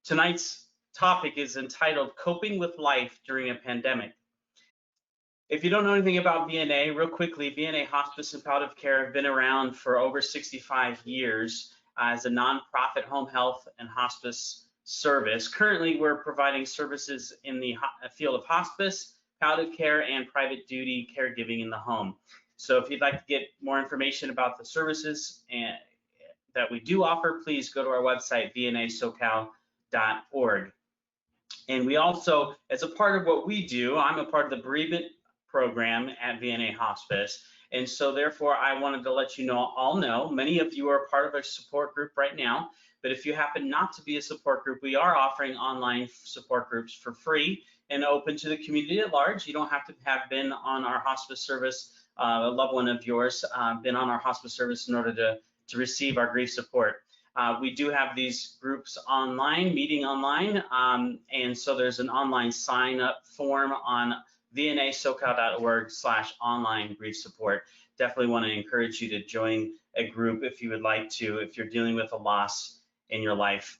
Tonight's topic is entitled Coping with Life During a Pandemic. If you don't know anything about VNA, real quickly, VNA Hospice and Palliative Care have been around for over 65 years as a nonprofit home health and hospice service. Currently, we're providing services in the field of hospice, palliative care, and private duty caregiving in the home. So if you'd like to get more information about the services that we do offer, please go to our website, vnasocal.org. And we also, as a part of what we do, I'm a part of the bereavement program at VNA Hospice. And so therefore, I wanted to let you all know, many of you are part of a support group right now, but if you happen not to be a support group, we are offering online support groups for free and open to the community at large. You don't have to have been on our hospice service, a loved one of yours, been on our hospice service in order to receive our grief support. We do have these groups online, meeting online, and so there's an online sign up form on vnasocal.org/online grief support. Definitely want to encourage you to join a group if you would like to, if you're dealing with a loss in your life.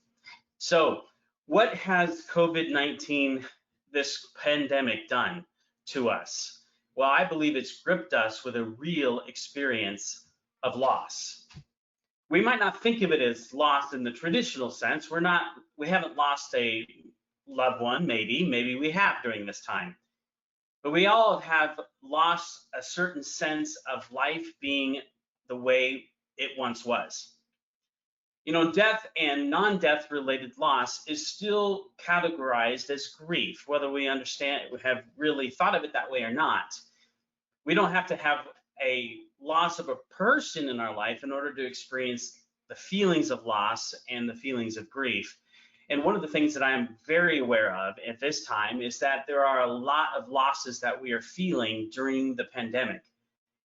So what has COVID-19, this pandemic, done to us? Well, I believe it's gripped us with a real experience of loss. We might not think of it as loss in the traditional sense. We haven't lost a loved one, maybe we have during this time. But we all have lost a certain sense of life being the way it once was. You know, death and non-death related loss is still categorized as grief, whether we have really thought of it that way or not. We don't have to have a loss of a person in our life in order to experience the feelings of loss and the feelings of grief. And one of the things that I am very aware of at this time is that there are a lot of losses that we are feeling during the pandemic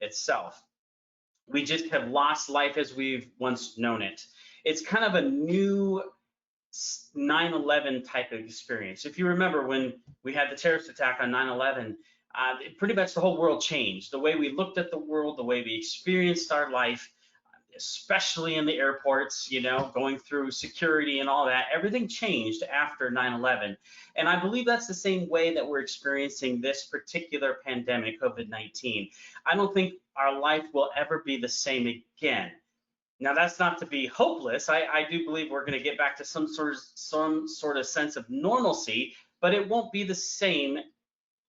itself. We just have lost life as we've once known it. It's kind of a new 9/11 type of experience. If you remember when we had the terrorist attack on 9/11, pretty much the whole world changed. The way we looked at the world, the way we experienced our life, especially in the airports, you know, going through security and all that, everything changed after 9/11. And I believe that's the same way that we're experiencing this particular pandemic, COVID-19. I don't think our life will ever be the same again. Now, that's not to be hopeless. I do believe we're going to get back to some sort of sense of normalcy, but it won't be the same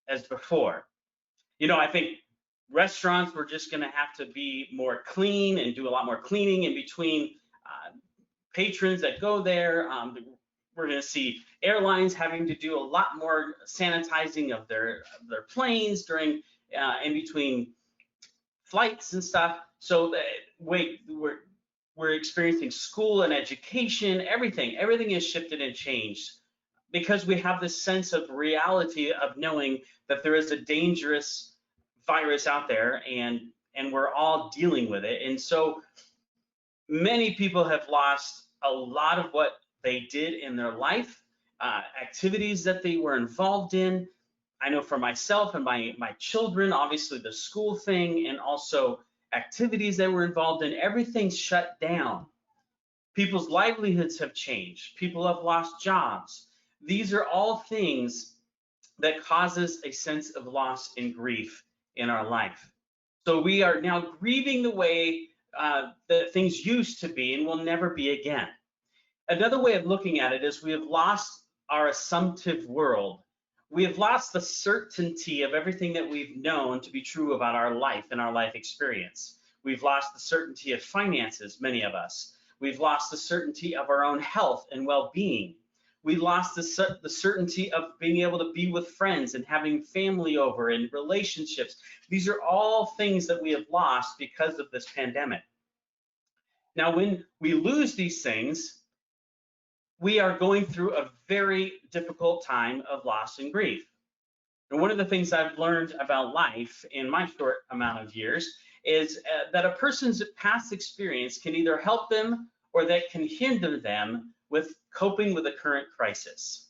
as before. You know, I think restaurants, we're just going to have to be more clean and do a lot more cleaning in between patrons that go there. We're going to see airlines having to do a lot more sanitizing of their planes during in between flights and stuff. So we're experiencing school and education, everything has shifted and changed because we have this sense of reality of knowing that there is a dangerous virus out there and we're all dealing with it. And so many people have lost a lot of what they did in their life, activities that they were involved in. I know for myself and my children, obviously the school thing and also activities they were involved in, everything's shut down. People's livelihoods have changed. People have lost jobs. These are all things that causes a sense of loss and grief in our life. So we are now grieving the way that things used to be and will never be again. Another way of looking at it is we have lost our assumptive world. We have lost the certainty of everything that we've known to be true about our life and our life experience. We've lost the certainty of finances, many of us. We've lost the certainty of our own health and well-being. We lost the certainty of being able to be with friends and having family over and relationships. These are all things that we have lost because of this pandemic. Now, when we lose these things, we are going through a very difficult time of loss and grief. And one of the things I've learned about life in my short amount of years is that a person's past experience can either help them or that can hinder them with coping with the current crisis.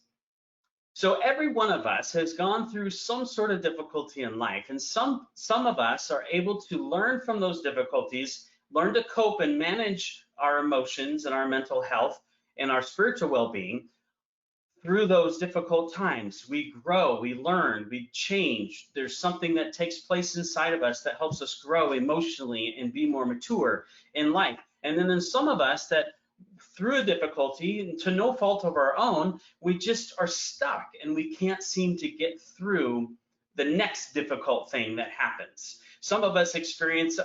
So every one of us has gone through some sort of difficulty in life, and some of us are able to learn from those difficulties, learn to cope and manage our emotions and our mental health and our spiritual well-being, through those difficult times, we grow, we learn, we change. There's something that takes place inside of us that helps us grow emotionally and be more mature in life. And then there's some of us that through a difficulty, to no fault of our own, we just are stuck and we can't seem to get through the next difficult thing that happens. Some of us experience,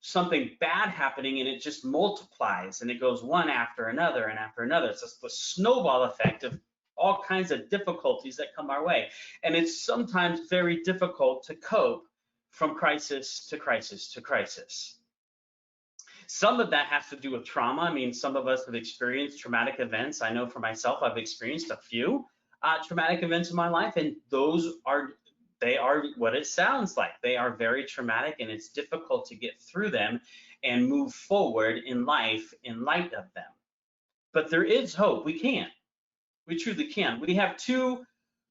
something bad happening and it just multiplies and it goes one after another and after another. It's just the snowball effect of all kinds of difficulties that come our way. And it's sometimes very difficult to cope from crisis to crisis to crisis. Some of that has to do with trauma. I mean, some of us have experienced traumatic events. I know for myself, I've experienced a few traumatic events in my life, and they are what it sounds like. They are very traumatic, and it's difficult to get through them and move forward in life in light of them. But there is hope. We can. We truly can. We have two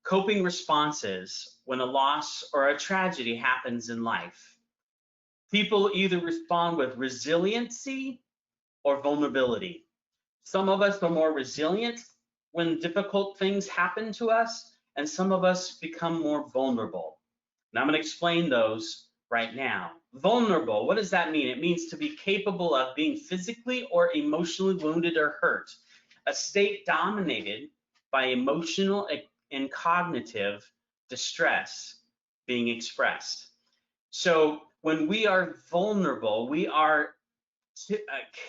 coping responses when a loss or a tragedy happens in life. People either respond with resiliency or vulnerability. Some of us are more resilient when difficult things happen to us, and some of us become more vulnerable. Now I'm going to explain those right now. Vulnerable, what does that mean? It means to be capable of being physically or emotionally wounded or hurt, a state dominated by emotional and cognitive distress being expressed. So when we are vulnerable, we are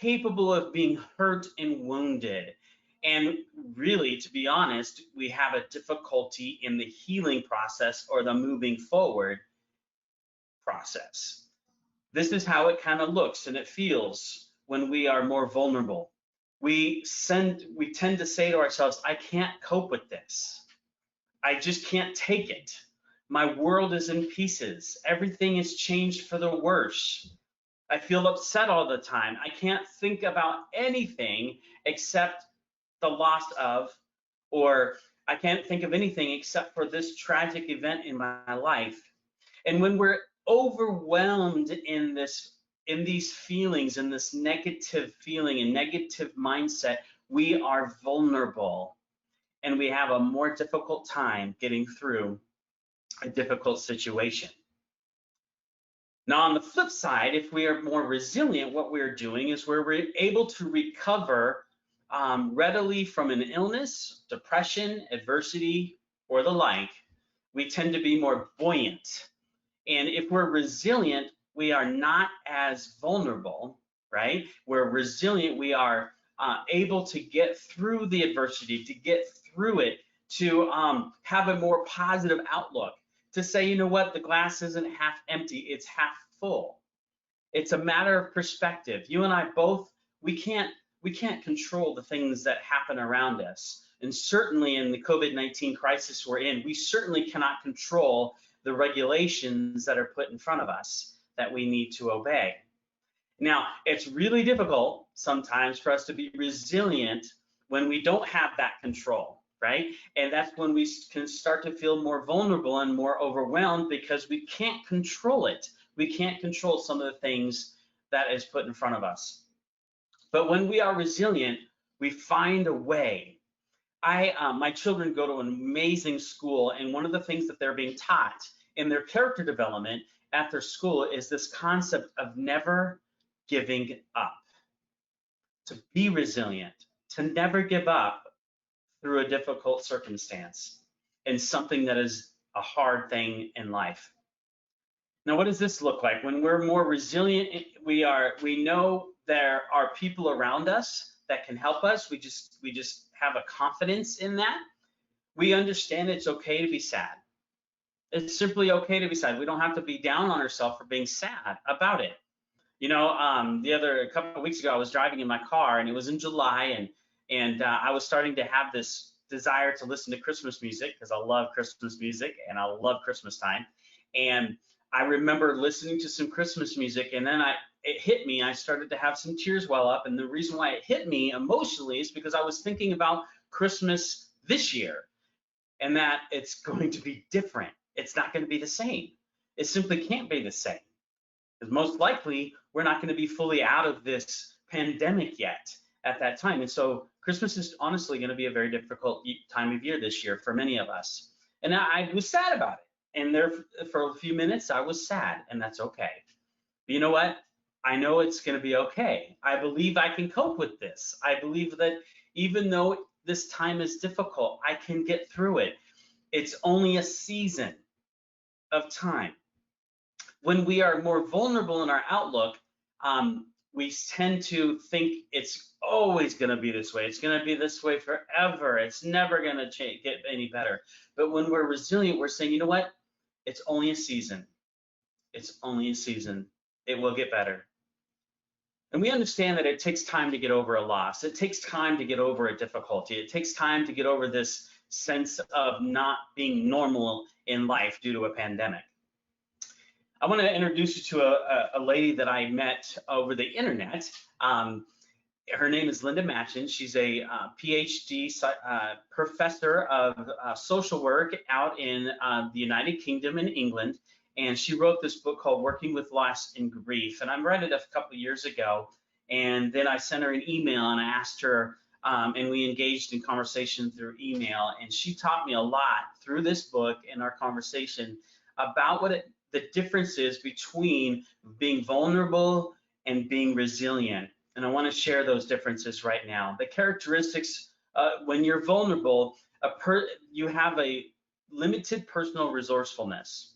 capable of being hurt and wounded. And really, to be honest, we have a difficulty in the healing process or the moving forward process. This is how it kind of looks and it feels when we are more vulnerable. We tend to say to ourselves, I can't cope with this. I just can't take it. My world is in pieces. Everything has changed for the worse. I feel upset all the time. I can't think about anything except the loss of, or I can't think of anything except for this tragic event in my life. And when we're overwhelmed in these feelings, in this negative feeling and negative mindset, we are vulnerable and we have a more difficult time getting through a difficult situation. Now, on the flip side, if we are more resilient, what we're doing is we're able to recover readily from an illness, depression, adversity, or the like. We tend to be more buoyant. And if we're resilient, we are not as vulnerable, right? We're resilient, we are able to get through the adversity, to get through it, to have a more positive outlook, to say, you know what, the glass isn't half empty, it's half full. It's a matter of perspective. You and I both, we can't control the things that happen around us. And certainly in the COVID-19 crisis we're in, we certainly cannot control the regulations that are put in front of us that we need to obey. Now, it's really difficult sometimes for us to be resilient when we don't have that control, right? And that's when we can start to feel more vulnerable and more overwhelmed because we can't control it. We can't control some of the things that is put in front of us. But when we are resilient, we find a way. My children go to an amazing school, and one of the things that they're being taught in their character development at their school is this concept of never giving up. To be resilient, to never give up through a difficult circumstance and something that is a hard thing in life. Now, what does this look like? When we're more resilient, we know there are people around us that can help us. We just have a confidence in that. We understand it's okay to be sad. It's simply okay to be sad. We don't have to be down on ourselves for being sad about it. You know, a couple of weeks ago, I was driving in my car, and it was in July, and I was starting to have this desire to listen to Christmas music because I love Christmas music and I love Christmas time. And I remember listening to some Christmas music, and then it hit me. I started to have some tears well up, and the reason why it hit me emotionally is because I was thinking about Christmas this year, and that it's going to be different. It's not going to be the same. It simply can't be the same, because most likely we're not going to be fully out of this pandemic yet. at that time. And so Christmas is honestly going to be a very difficult time of year this year for many of us. And I was sad about it. And there for a few minutes, I was sad, and that's okay. But you know what? I know it's going to be okay. I believe I can cope with this. I believe that even though this time is difficult, I can get through it. It's only a season of time. When we are more vulnerable in our outlook, we tend to think it's always going to be this way. It's going to be this way forever. It's never going to get any better. But when we're resilient, we're saying, you know what? It's only a season. It's only a season. It will get better. And we understand that it takes time to get over a loss. It takes time to get over a difficulty. It takes time to get over this sense of not being normal in life due to a pandemic. I want to introduce you to a lady that I met over the internet. Her name is Linda Matchin. She's a PhD professor of social work out in the United Kingdom in England. And she wrote this book called Working with Loss and Grief. And I read it a couple of years ago. And then I sent her an email and I asked her, and we engaged in conversation through email. And she taught me a lot through this book and our conversation about the difference is between being vulnerable and being resilient. And I want to share those differences right now. The characteristics, when you're vulnerable, you have a limited personal resourcefulness.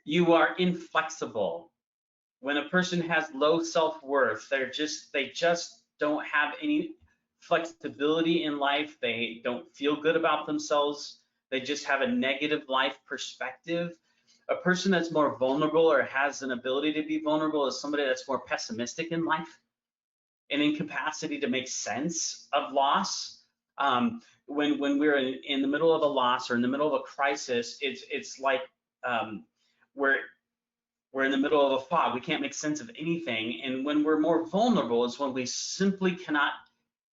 You are inflexible. When a person has low self-worth, they just don't have any flexibility in life. They don't feel good about themselves. They just have a negative life perspective. A person that's more vulnerable or has an ability to be vulnerable is somebody that's more pessimistic in life and incapacity to make sense of loss. When we're in the middle of a loss or in the middle of a crisis, it's like we're in the middle of a fog. We can't make sense of anything. And when we're more vulnerable is when we simply cannot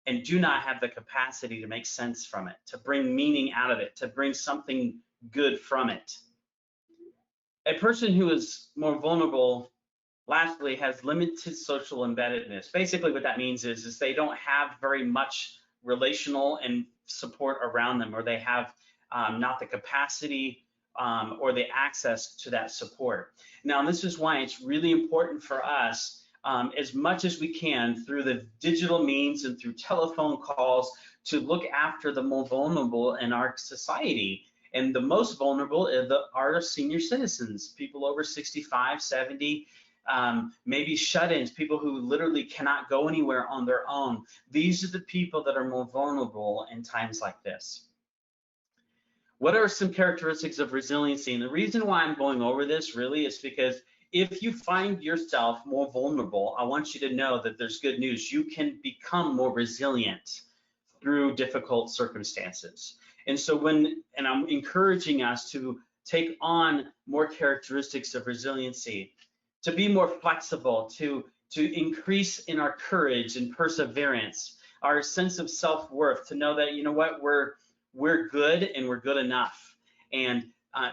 and do not have the capacity to make sense from it, to bring meaning out of it, to bring something good from it. A person who is more vulnerable, lastly, has limited social embeddedness. Basically what that means is they don't have very much relational and support around them, or they have not the capacity or the access to that support. Now, this is why it's really important for us, as much as we can, through the digital means and through telephone calls, to look after the more vulnerable in our society. And the most vulnerable are senior citizens, people over 65, 70, maybe shut-ins, people who literally cannot go anywhere on their own. These are the people that are more vulnerable in times like this. What are some characteristics of resiliency? And the reason why I'm going over this really is because if you find yourself more vulnerable, I want you to know that there's good news. You can become more resilient through difficult circumstances. And so and I'm encouraging us to take on more characteristics of resiliency, to be more flexible, to increase in our courage and perseverance, our sense of self-worth, to know that, you know what, we're good and we're good enough. And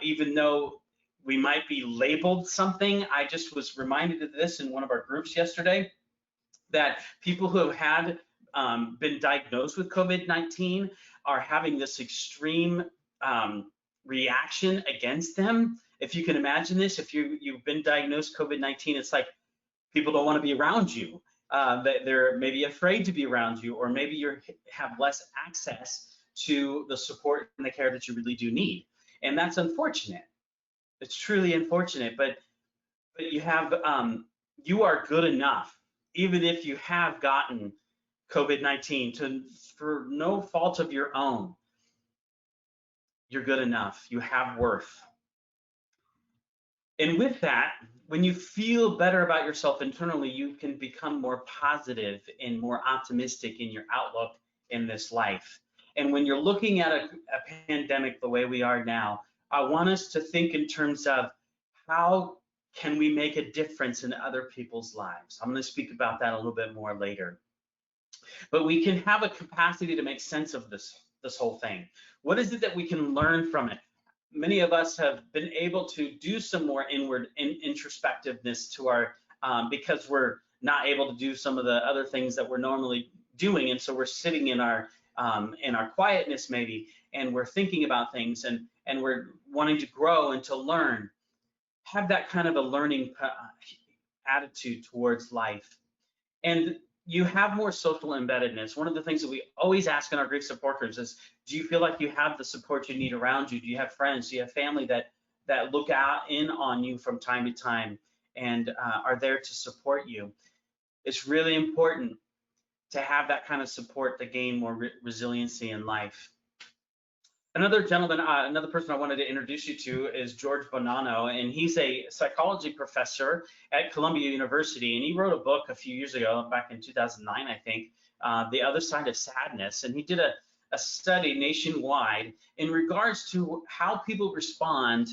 even though we might be labeled something, I just was reminded of this in one of our groups yesterday, that people who have had been diagnosed with COVID-19 are having this extreme reaction against them. If you can imagine this, if you've been diagnosed COVID-19, it's like people don't want to be around you. They're maybe afraid to be around you, or maybe you have less access to the support and the care that you really do need. And that's unfortunate. It's truly unfortunate, but you have you are good enough, even if you have gotten COVID-19 for no fault of your own. You're good enough. You have worth. And with that, when you feel better about yourself internally, you can become more positive and more optimistic in your outlook in this life. And when you're looking at a pandemic the way we are now, I want us to think in terms of how can we make a difference in other people's lives. I'm going to speak about that a little bit more later. But we can have a capacity to make sense of this whole thing. What is it that we can learn from it? Many of us have been able to do some more inward introspectiveness to our because we're not able to do some of the other things that we're normally doing, and so we're sitting in our quietness maybe, and we're thinking about things, and we're wanting to grow and to learn. Have that kind of a learning attitude towards life. And you have more social embeddedness. One of the things that we always ask in our grief support groups is, do you feel like you have the support you need around you? Do you have friends? Do you have family that look out in on you from time to time and are there to support you? It's really important to have that kind of support to gain more resiliency in life. Another gentleman, another person I wanted to introduce you to is George Bonanno, and he's a psychology professor at Columbia University, and he wrote a book a few years ago, back in 2009, I think, The Other Side of Sadness, and he did a study nationwide in regards to how people respond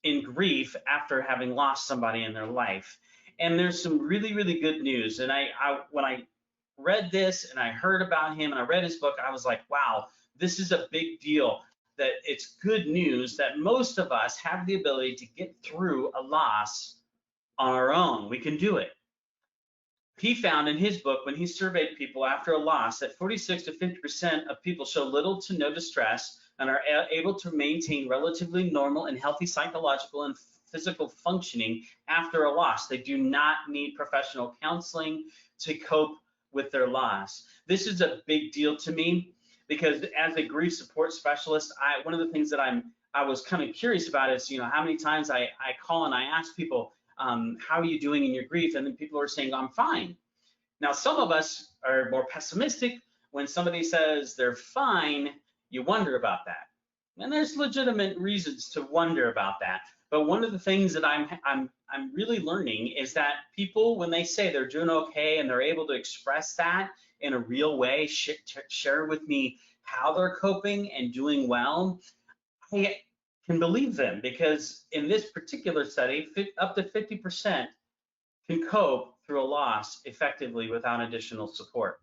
in grief after having lost somebody in their life. And there's some really, really good news, and when I read this and I heard about him and I read his book, I was like, wow, this is a big deal, that it's good news that most of us have the ability to get through a loss on our own. We can do it. He found in his book, when he surveyed people after a loss, that 46 to 50% of people show little to no distress and are able to maintain relatively normal and healthy psychological and physical functioning after a loss. They do not need professional counseling to cope with their loss. This is a big deal to me, because as a grief support specialist, one of the things that I was kind of curious about is, how many times I call and I ask people, how are you doing in your grief? And then people are saying, I'm fine. Now, some of us are more pessimistic. When somebody says they're fine, you wonder about that. And there's legitimate reasons to wonder about that. But one of the things that I'm really learning is that people, when they say they're doing okay and they're able to express that in a real way, share with me how they're coping and doing well, I can believe them, because in this particular study, up to 50% can cope through a loss effectively without additional support.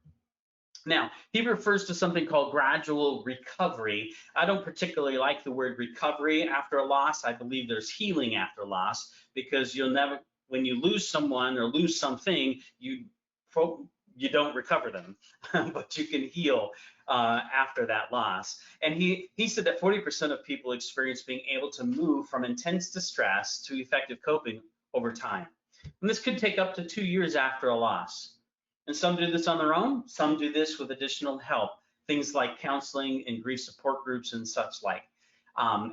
Now, he refers to something called gradual recovery. I don't particularly like the word recovery after a loss. I believe there's healing after loss, because you'll never, when you lose someone or lose something, you don't recover them, but you can heal after that loss. And he said that 40% of people experience being able to move from intense distress to effective coping over time. And this could take up to 2 years after a loss. And some do this on their own, some do this with additional help, things like counseling and grief support groups and such like,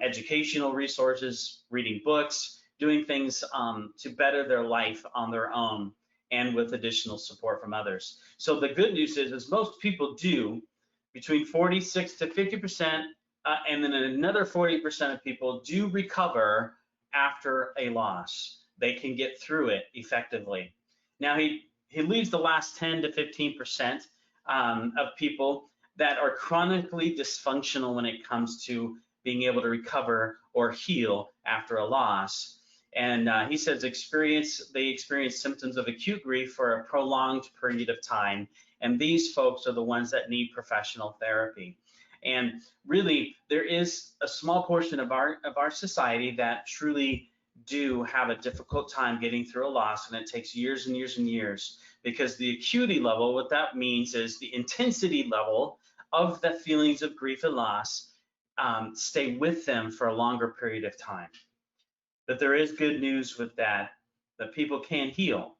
educational resources, reading books, doing things to better their life on their own and with additional support from others. So the good news is most people do, between 46 to 50%, and then another 40% of people do recover after a loss. They can get through it effectively. Now, he leaves the last 10 to 15% of people that are chronically dysfunctional when it comes to being able to recover or heal after a loss. And he says they experience symptoms of acute grief for a prolonged period of time. And these folks are the ones that need professional therapy. And really, there is a small portion of our society that truly do have a difficult time getting through a loss, and it takes years and years and years, because the acuity level, what that means is the intensity level of the feelings of grief and loss stay with them for a longer period of time. But there is good news with that people can heal.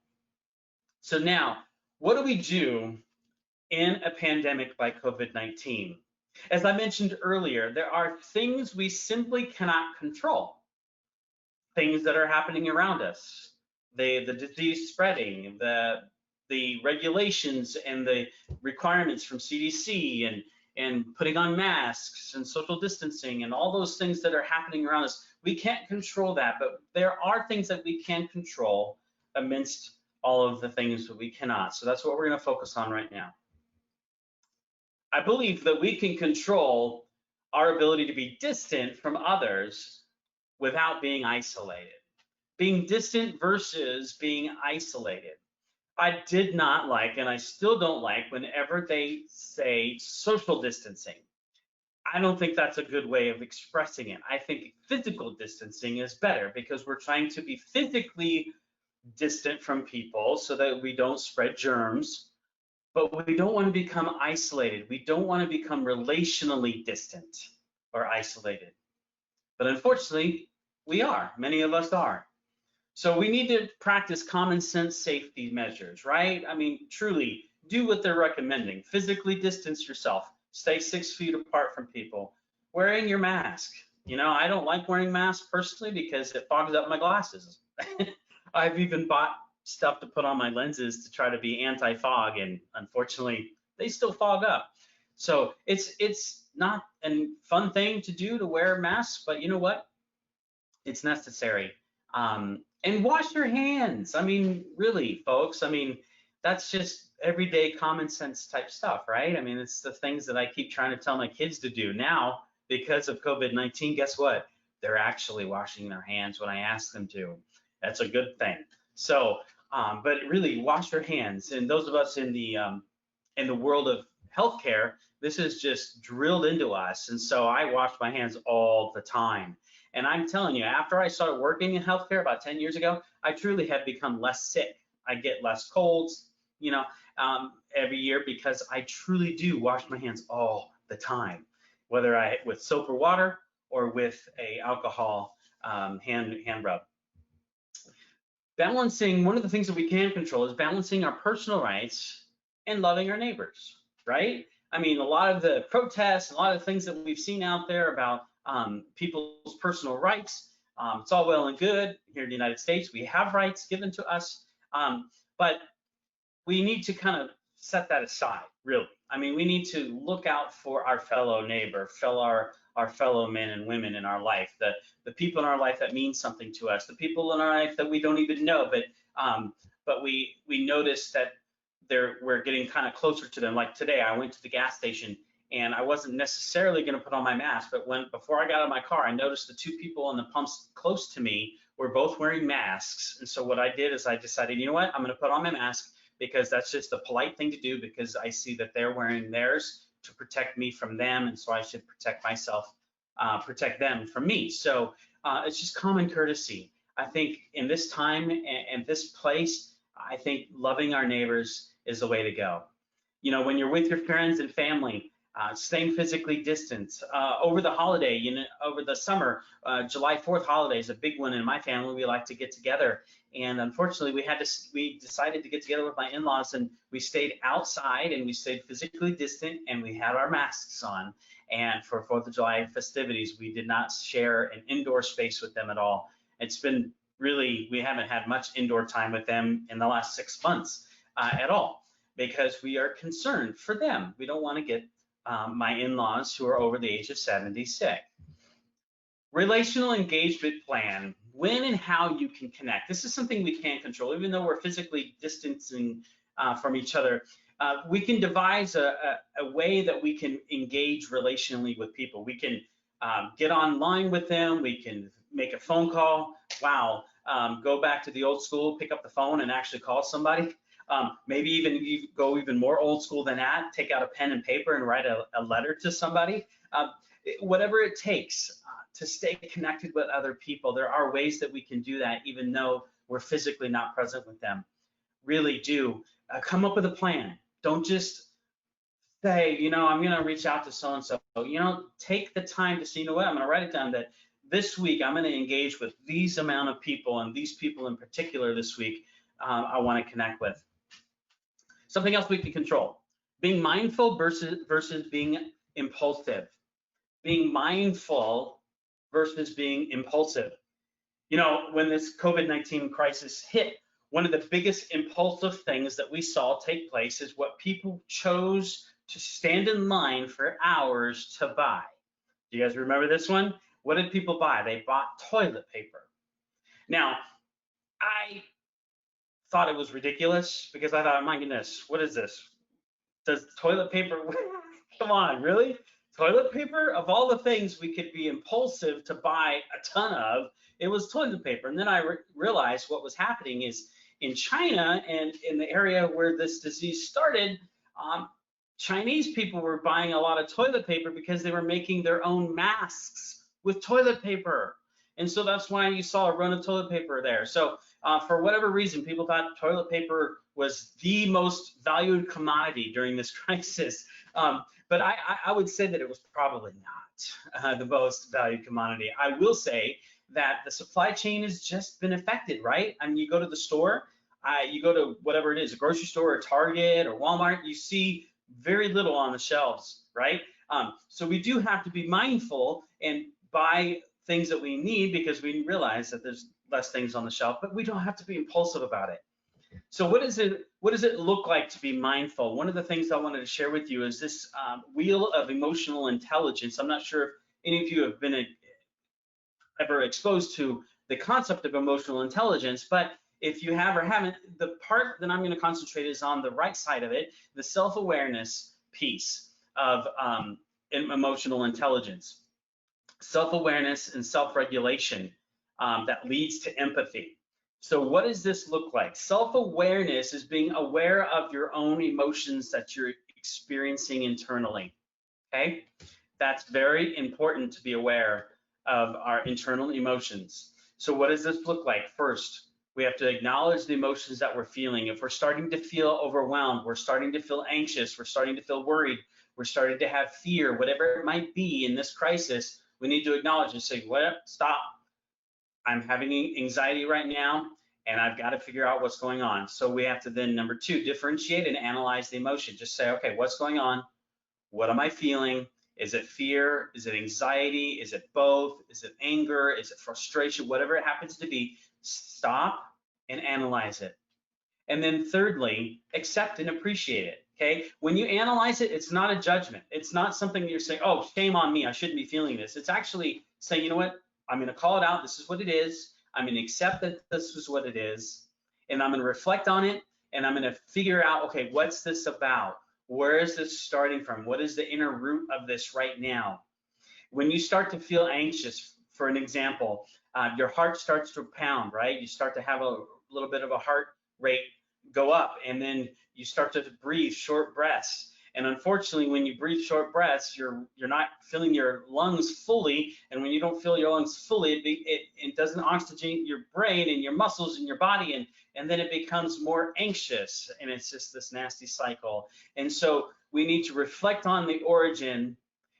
So now, what do we do in a pandemic like COVID-19? As I mentioned earlier, there are things we simply cannot control. Things that are happening around us, the disease spreading, the regulations and the requirements from CDC and putting on masks and social distancing and all those things that are happening around us. We can't control that, but there are things that we can control amidst all of the things that we cannot. So that's what we're going to focus on right now. I believe that we can control our ability to be distant from others without being isolated. Being distant versus being isolated. I did not like, and I still don't like, whenever they say social distancing. I don't think that's a good way of expressing it. I think physical distancing is better, because we're trying to be physically distant from people so that we don't spread germs, but we don't want to become isolated. We don't want to become relationally distant or isolated. But unfortunately, we are. Many of us are. So we need to practice common sense safety measures, right? I mean, truly do what they're recommending. Physically distance yourself. Stay 6 feet apart from people. Wearing your mask. You know, I don't like wearing masks personally because it fogs up my glasses. I've even bought stuff to put on my lenses to try to be anti-fog, and unfortunately, they still fog up. So it's not a fun thing to do to wear masks, but you know what? It's necessary. And wash your hands. I mean, really, folks. I mean, that's just everyday common sense type stuff, right? I mean, it's the things that I keep trying to tell my kids to do. Now, because of COVID-19, guess what? They're actually washing their hands when I ask them to. That's a good thing. So, but really, wash your hands. And those of us in the world of healthcare, this is just drilled into us. And so I wash my hands all the time. And I'm telling you, after I started working in healthcare about 10 years ago, I truly have become less sick. I get less colds, you know, every year because I truly do wash my hands all the time, whether with soap or water or with a alcohol hand rub. Balancing, one of the things that we can control is balancing our personal rights and loving our neighbors, right? I mean, a lot of the protests, a lot of things that we've seen out there about people's personal rights, it's all well and good here in the United States. We have rights given to us, but we need to kind of set that aside, really. I mean, we need to look out for our fellow neighbor, our fellow men and women in our life, the people in our life that mean something to us, the people in our life that we don't even know, but we notice that we're getting kind of closer to them. Like today, I went to the gas station and I wasn't necessarily going to put on my mask, but before I got out of my car, I noticed the two people on the pumps close to me were both wearing masks. And so what I did is I decided, you know what, I'm going to put on my mask because that's just a polite thing to do because I see that they're wearing theirs to protect me from them, and so I should protect myself, protect them from me. So it's just common courtesy. I think in this time and this place, I think loving our neighbors is the way to go. You know, when you're with your friends and family, staying physically distant. Over the holiday, you know, over the summer, July 4th holiday is a big one in my family. We like to get together, and unfortunately, we decided to get together with my in-laws, and we stayed outside and we stayed physically distant, and we had our masks on. And for 4th of July festivities, we did not share an indoor space with them at all. It's been really, we haven't had much indoor time with them in the last 6 months at all because we are concerned for them. We don't want to get my in-laws who are over the age of 70 sick. Relational engagement plan, when and how you can connect. This is something we can't control, even though we're physically distancing from each other. We can devise a way that we can engage relationally with people. We can get online with them. We can make a phone call. Wow, go back to the old school, pick up the phone and actually call somebody. Maybe even go even more old school than that, take out a pen and paper and write a letter to somebody. Whatever it takes to stay connected with other people, there are ways that we can do that even though we're physically not present with them. Really do come up with a plan. Don't just say, you know, I'm going to reach out to so-and-so. You know, take the time to say, you know what, I'm going to write it down that this week I'm going to engage with these amount of people and these people in particular this week I want to connect with. Something else we can control, being mindful versus being impulsive. Being mindful versus being impulsive. You know, when this COVID-19 crisis hit, one of the biggest impulsive things that we saw take place is what people chose to stand in line for hours to buy. Do you guys remember this one? What did people buy? They bought toilet paper. Now, I thought it was ridiculous because I thought, my goodness, what is this? Does toilet paper, come on, really? Toilet paper? Of all the things we could be impulsive to buy a ton of, it was toilet paper. And then I realized what was happening is in China and in the area where this disease started, Chinese people were buying a lot of toilet paper because they were making their own masks with toilet paper. And so that's why you saw a run of toilet paper there. So For whatever reason, people thought toilet paper was the most valued commodity during this crisis. But I would say that it was probably not the most valued commodity. I will say that the supply chain has just been affected, right? I mean, you go to the store, you go to whatever it is, a grocery store or Target or Walmart, you see very little on the shelves, right? So we do have to be mindful and buy things that we need because we realize that there's less things on the shelf, but we don't have to be impulsive about it. So what does it look like to be mindful? One of the things I wanted to share with you is this wheel of emotional intelligence. I'm not sure if any of you have been ever exposed to the concept of emotional intelligence, but if you have or haven't, the part that I'm going to concentrate is on the right side of it, the self-awareness piece of emotional intelligence. Self-awareness and self-regulation that leads to empathy. So what does this look like? Self-awareness is being aware of your own emotions that you're experiencing internally, okay? That's very important to be aware of our internal emotions. So what does this look like? First, we have to acknowledge the emotions that we're feeling. If we're starting to feel overwhelmed, we're starting to feel anxious, we're starting to feel worried, we're starting to have fear, whatever it might be in this crisis, we need to acknowledge and say, well, stop. I'm having anxiety right now, and I've got to figure out what's going on. So we have to then, number two, differentiate and analyze the emotion. Just say, okay, what's going on? What am I feeling? Is it fear? Is it anxiety? Is it both? Is it anger? Is it frustration? Whatever it happens to be, stop and analyze it. And then thirdly, accept and appreciate it, okay? When you analyze it, it's not a judgment. It's not something that you're saying, oh, shame on me, I shouldn't be feeling this. It's actually saying, you know what, I'm gonna call it out, this is what it is. I'm gonna accept that this is what it is, and I'm gonna reflect on it, and I'm gonna figure out, okay, what's this about? Where is this starting from? What is the inner root of this right now? When you start to feel anxious, for an example, your heart starts to pound, right? You start to have a little bit of a heart rate go up, and then you start to breathe short breaths. And unfortunately, when you breathe short breaths, you're not filling your lungs fully. And when you don't fill your lungs fully, it doesn't oxygenate your brain and your muscles and your body, and then it becomes more anxious, and it's just this nasty cycle. And so we need to reflect on the origin.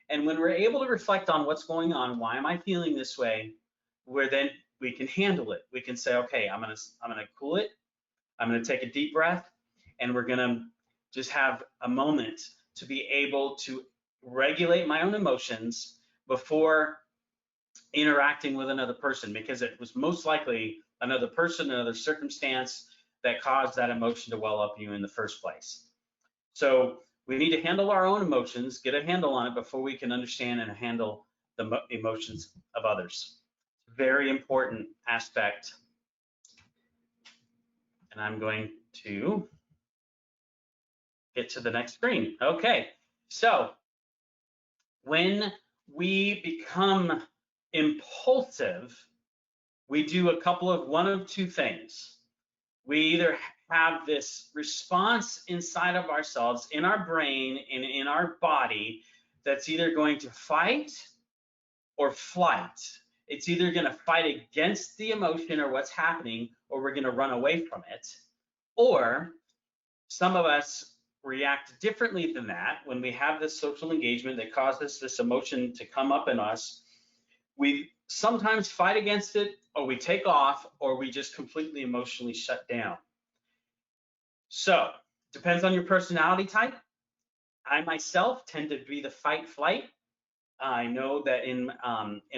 And when we're able to reflect on what's going on, why am I feeling this way, then we can handle it. We can say, okay, I'm gonna cool it. I'm gonna take a deep breath, and we're gonna just have a moment to be able to regulate my own emotions before interacting with another person, because it was most likely another person, another circumstance that caused that emotion to well up you in the first place. So we need to handle our own emotions, get a handle on it before we can understand and handle the emotions of others. Very important aspect. And I'm going to get to the next screen. Okay, so when we become impulsive, we do one of two things. We either have this response inside of ourselves, in our brain and in our body, that's either going to fight or flight. It's either going to fight against the emotion or what's happening, or we're going to run away from it. Or some of us react differently than that. When we have this social engagement that causes this emotion to come up in us, we sometimes fight against it, or we take off, or we just completely emotionally shut down. So depends on your personality type. I myself tend to be the fight flight. I know that in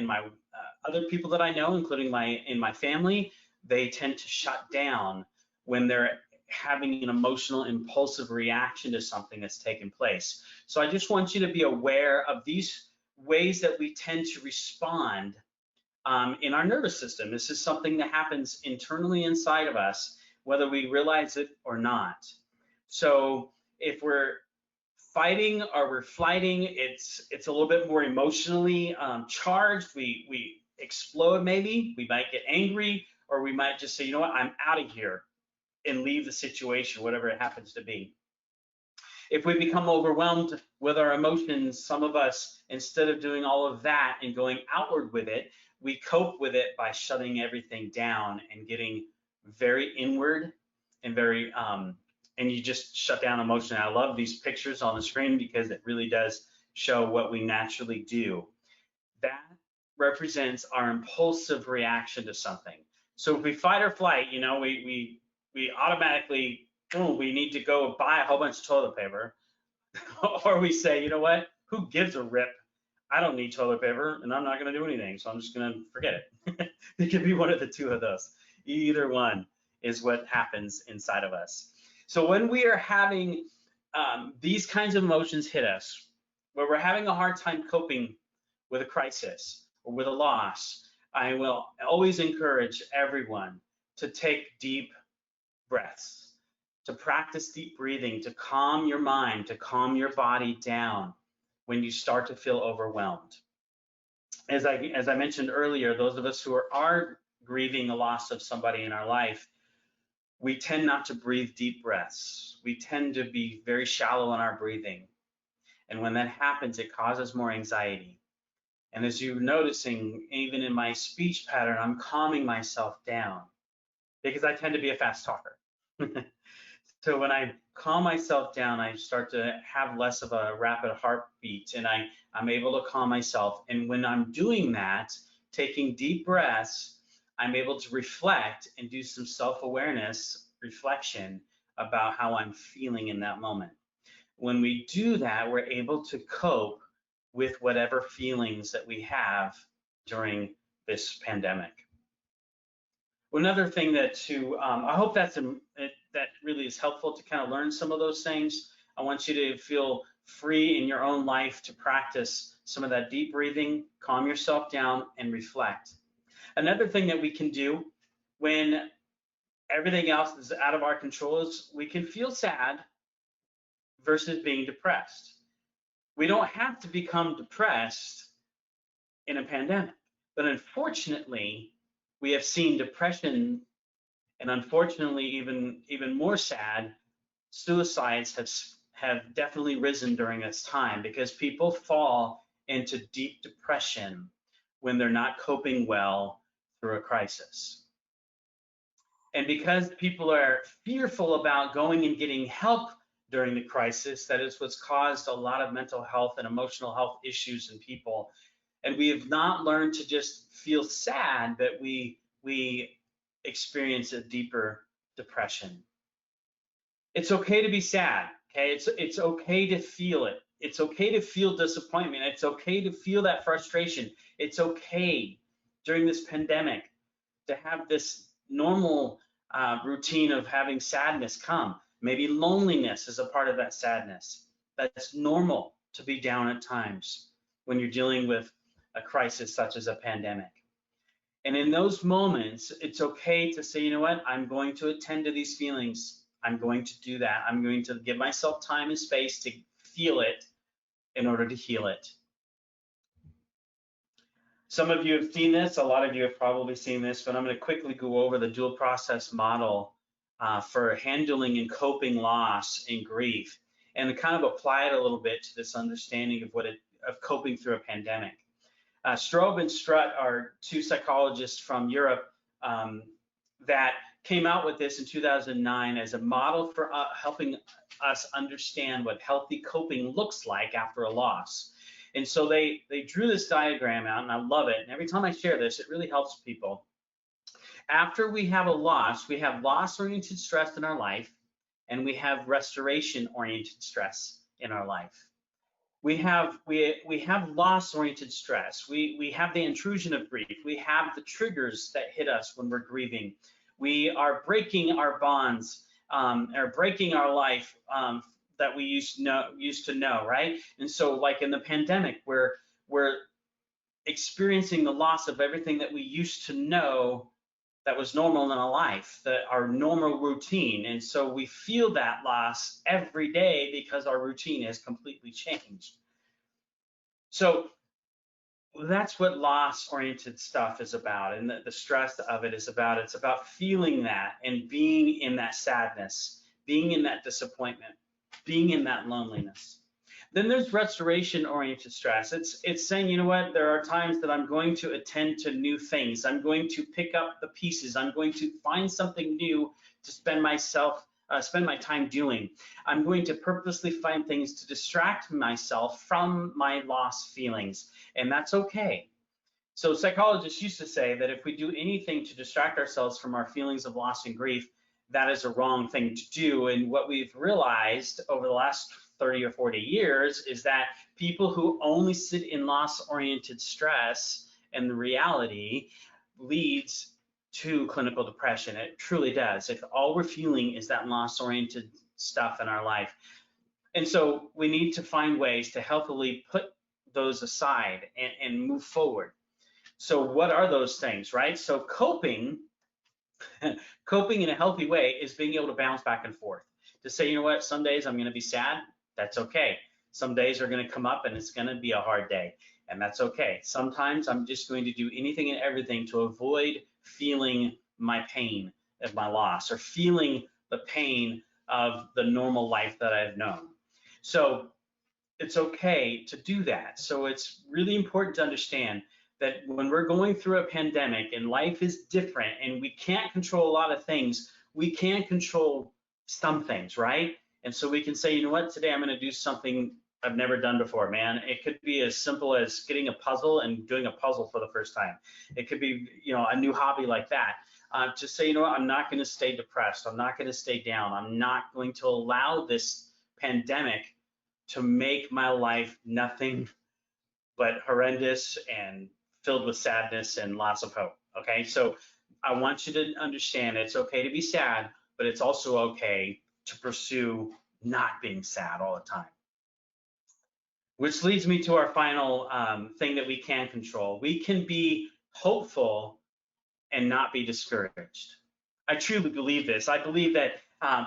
my other people that I know, including in my family, they tend to shut down when they're having an emotional impulsive reaction to something that's taken place. So I just want you to be aware of these ways that we tend to respond in our nervous system. This is something that happens internally inside of us, whether we realize it or not. So if we're fighting or we're flighting, it's a little bit more emotionally charged. We explode maybe, we might get angry, or we might just say, you know what, I'm out of here, and leave the situation, whatever it happens to be. If we become overwhelmed with our emotions, some of us, instead of doing all of that and going outward with it, we cope with it by shutting everything down and getting very inward and very, and you just shut down emotion. I love these pictures on the screen because it really does show what we naturally do. That represents our impulsive reaction to something. So if we fight or flight, you know, we automatically, oh, we need to go buy a whole bunch of toilet paper. Or we say, you know what, who gives a rip? I don't need toilet paper and I'm not going to do anything, so I'm just going to forget it. It could be one of the two of those. Either one is what happens inside of us. So when we are having these kinds of emotions hit us, where we're having a hard time coping with a crisis or with a loss, I will always encourage everyone to take deep breaths, to practice deep breathing, to calm your mind, to calm your body down when you start to feel overwhelmed. As I mentioned earlier, those of us who are grieving the loss of somebody in our life, we tend not to breathe deep breaths. We tend to be very shallow in our breathing. And when that happens, it causes more anxiety. And as you're noticing, even in my speech pattern, I'm calming myself down because I tend to be a fast talker. So when I calm myself down, I start to have less of a rapid heartbeat, and I'm able to calm myself. And when I'm doing that, taking deep breaths, I'm able to reflect and do some self-awareness reflection about how I'm feeling in that moment. When we do that, we're able to cope with whatever feelings that we have during this pandemic. Another thing that I hope that really is helpful to kind of learn some of those things. I want you to feel free in your own life to practice some of that deep breathing, calm yourself down, and reflect. Another thing that we can do when everything else is out of our control is we can feel sad versus being depressed. We don't have to become depressed in a pandemic, but unfortunately, we have seen depression, and unfortunately, even more sad, suicides have definitely risen during this time because people fall into deep depression when they're not coping well through a crisis. And because people are fearful about going and getting help during the crisis, that is what's caused a lot of mental health and emotional health issues in people. And we have not learned to just feel sad, but we experience a deeper depression. It's okay to be sad, okay? It's okay to feel it. It's okay to feel disappointment. It's okay to feel that frustration. It's okay during this pandemic to have this normal routine of having sadness come. Maybe loneliness is a part of that sadness. That's normal to be down at times when you're dealing with a crisis such as a pandemic. And in those moments, it's okay to say, you know what, I'm going to attend to these feelings. I'm going to do that. I'm going to give myself time and space to feel it in order to heal it. Some of you have seen this, a lot of you have probably seen this, but I'm going to quickly go over the dual process model for handling and coping loss and grief, and to kind of apply it a little bit to this understanding of coping through a pandemic. Strobe and Strutt are two psychologists from Europe that came out with this in 2009 as a model for helping us understand what healthy coping looks like after a loss. And so they drew this diagram out, and I love it. And every time I share this, it really helps people. After we have a loss, we have loss-oriented stress in our life, and we have restoration-oriented stress in our life. We have loss-oriented stress. We have the intrusion of grief. We have the triggers that hit us when we're grieving. We are breaking our bonds or breaking our life that we used to know, right? And so, like in the pandemic, we're experiencing the loss of everything that we used to know that was normal in our life, our normal routine. And so we feel that loss every day because our routine has completely changed. So that's what loss-oriented stuff is about, and the stress of it is about. It's about feeling that and being in that sadness, being in that disappointment, being in that loneliness. Then there's restoration-oriented stress. It's saying, you know what, there are times that I'm going to attend to new things. I'm going to pick up the pieces. I'm going to find something new to spend my time doing. I'm going to purposely find things to distract myself from my lost feelings, and that's okay. So psychologists used to say that if we do anything to distract ourselves from our feelings of loss and grief, that is a wrong thing to do. And what we've realized over the last 30 or 40 years is that people who only sit in loss-oriented stress and the reality leads to clinical depression. It truly does. If all we're feeling is that loss-oriented stuff in our life. And so we need to find ways to healthily put those aside and move forward. So what are those things, right? So coping in a healthy way is being able to bounce back and forth. To say, you know what, some days I'm going to be sad. That's okay. Some days are going to come up and it's going to be a hard day, and that's okay. Sometimes I'm just going to do anything and everything to avoid feeling my pain of my loss or feeling the pain of the normal life that I've known. So it's okay to do that. So it's really important to understand that when we're going through a pandemic and life is different and we can't control a lot of things, we can control some things, right? And so we can say, you know what, today I'm going to do something I've never done before, man. It could be as simple as getting a puzzle and doing a puzzle for the first time. It could be, you know, a new hobby like that. Just say, you know what, I'm not going to stay depressed. I'm not going to stay down. I'm not going to allow this pandemic to make my life nothing but horrendous and filled with sadness and lots of hope. Okay, so I want you to understand it's okay to be sad, but it's also okay to pursue not being sad all the time. Which leads me to our final thing that we can control. We can be hopeful and not be discouraged. I truly believe this. I believe that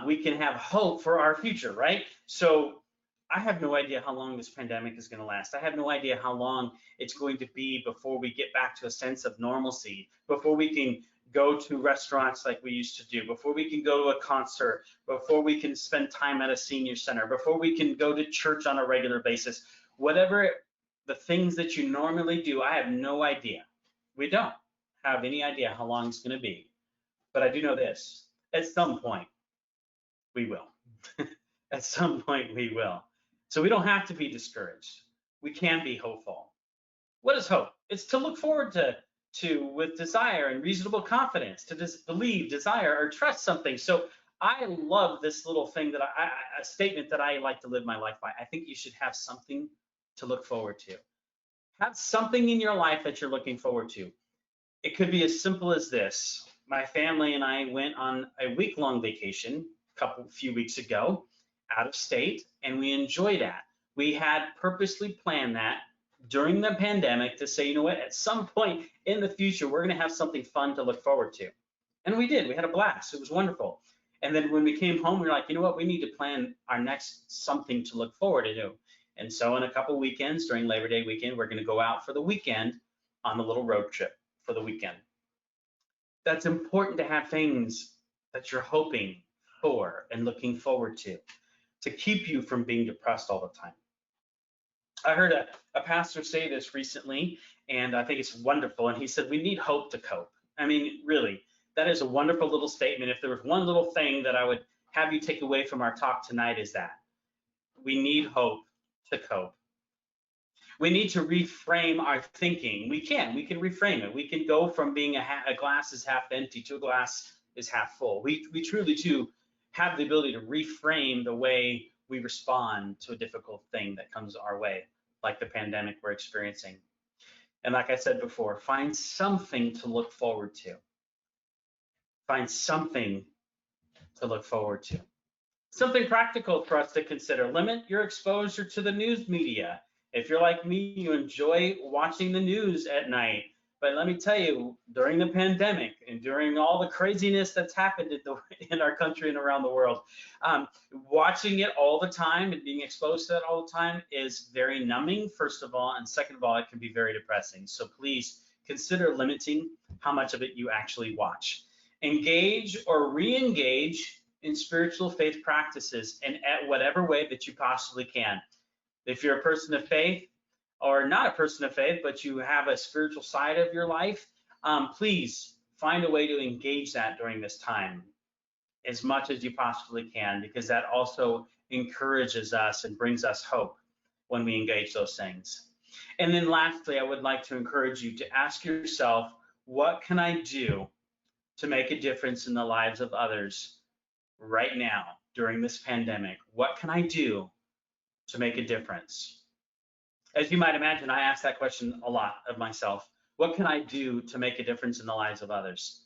we can have hope for our future, right? So I have no idea how long this pandemic is going to last. I have no idea how long it's going to be before we get back to a sense of normalcy, before we can go to restaurants like we used to do, before we can go to a concert, before we can spend time at a senior center, before we can go to church on a regular basis. Whatever the things that you normally do, I have no idea. We don't have any idea how long it's going to be. But I do know this, at some point, we will. At some point, we will. So we don't have to be discouraged. We can be hopeful. What is hope? It's to look forward to with desire and reasonable confidence, to believe, desire, or trust something. So I love this little thing that a statement that I like to live my life by. I think you should have something to look forward to. Have something in your life that you're looking forward to. It could be as simple as this. My family and I went on a week-long vacation a few weeks ago out of state, and we enjoyed that. We had purposely planned that during the pandemic to say, you know what, at some point in the future, we're going to have something fun to look forward to. And we did. We had a blast. It was wonderful. And then when we came home, we were like, you know what, we need to plan our next something to look forward to. And so in a couple weekends during Labor Day weekend, we're going to go out for the weekend on a little road trip for the weekend. That's important to have things that you're hoping for and looking forward to keep you from being depressed all the time. I heard a pastor say this recently, and I think it's wonderful. And he said, we need hope to cope. I mean, really, that is a wonderful little statement. If there was one little thing that I would have you take away from our talk tonight, is that we need hope to cope. We need to reframe our thinking. We can reframe it. We can go from being a glass is half empty to a glass is half full. We truly do have the ability to reframe the way we respond to a difficult thing that comes our way, like the pandemic we're experiencing. And like I said before, find something to look forward to. Find something to look forward to. Something practical for us to consider. Limit your exposure to the news media. If you're like me, you enjoy watching the news at night. But let me tell you, during the pandemic and during all the craziness that's happened in our country and around the world, watching it all the time and being exposed to that all the time is very numbing, first of all, and second of all, it can be very depressing. So please consider limiting how much of it you actually watch. Engage or re-engage in spiritual faith practices in whatever way that you possibly can. If you're a person of faith or not a person of faith, but you have a spiritual side of your life, please find a way to engage that during this time as much as you possibly can, because that also encourages us and brings us hope when we engage those things. And then lastly, I would like to encourage you to ask yourself, what can I do to make a difference in the lives of others right now during this pandemic? What can I do to make a difference? As you might imagine, I ask that question a lot of myself. What can I do to make a difference in the lives of others?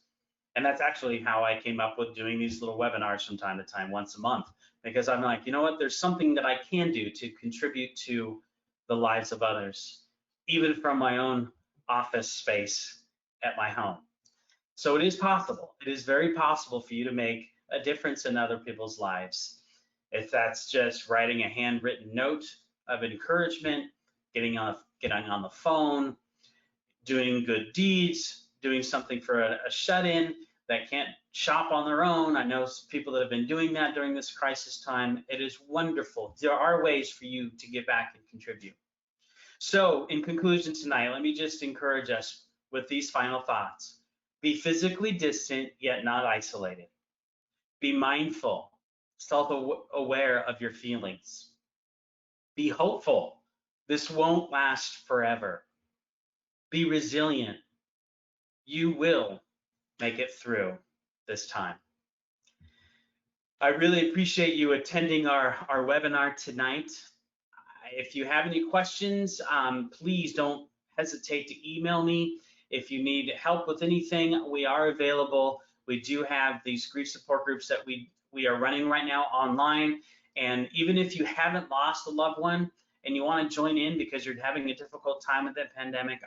And that's actually how I came up with doing these little webinars from time to time, once a month, because I'm like, you know what, there's something that I can do to contribute to the lives of others, even from my own office space at my home. So it is possible. It is very possible for you to make a difference in other people's lives. If that's just writing a handwritten note of encouragement, getting on the phone, doing good deeds, doing something for a shut-in that can't shop on their own. I know people that have been doing that during this crisis time. It is wonderful. There are ways for you to give back and contribute. So in conclusion tonight, let me just encourage us with these final thoughts. Be physically distant, yet not isolated. Be mindful, self-aware of your feelings. Be hopeful. This won't last forever. Be resilient. You will make it through this time. I really appreciate you attending our webinar tonight. If you have any questions, please don't hesitate to email me. If you need help with anything, we are available. We do have these grief support groups that we are running right now online. And even if you haven't lost a loved one and you want to join in because you're having a difficult time with the pandemic,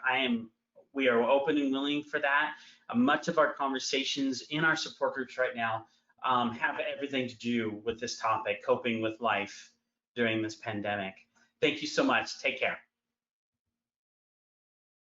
we are open and willing for that. Much of our conversations in our support groups right now have everything to do with this topic, coping with life during this pandemic. Thank you so much. Take care.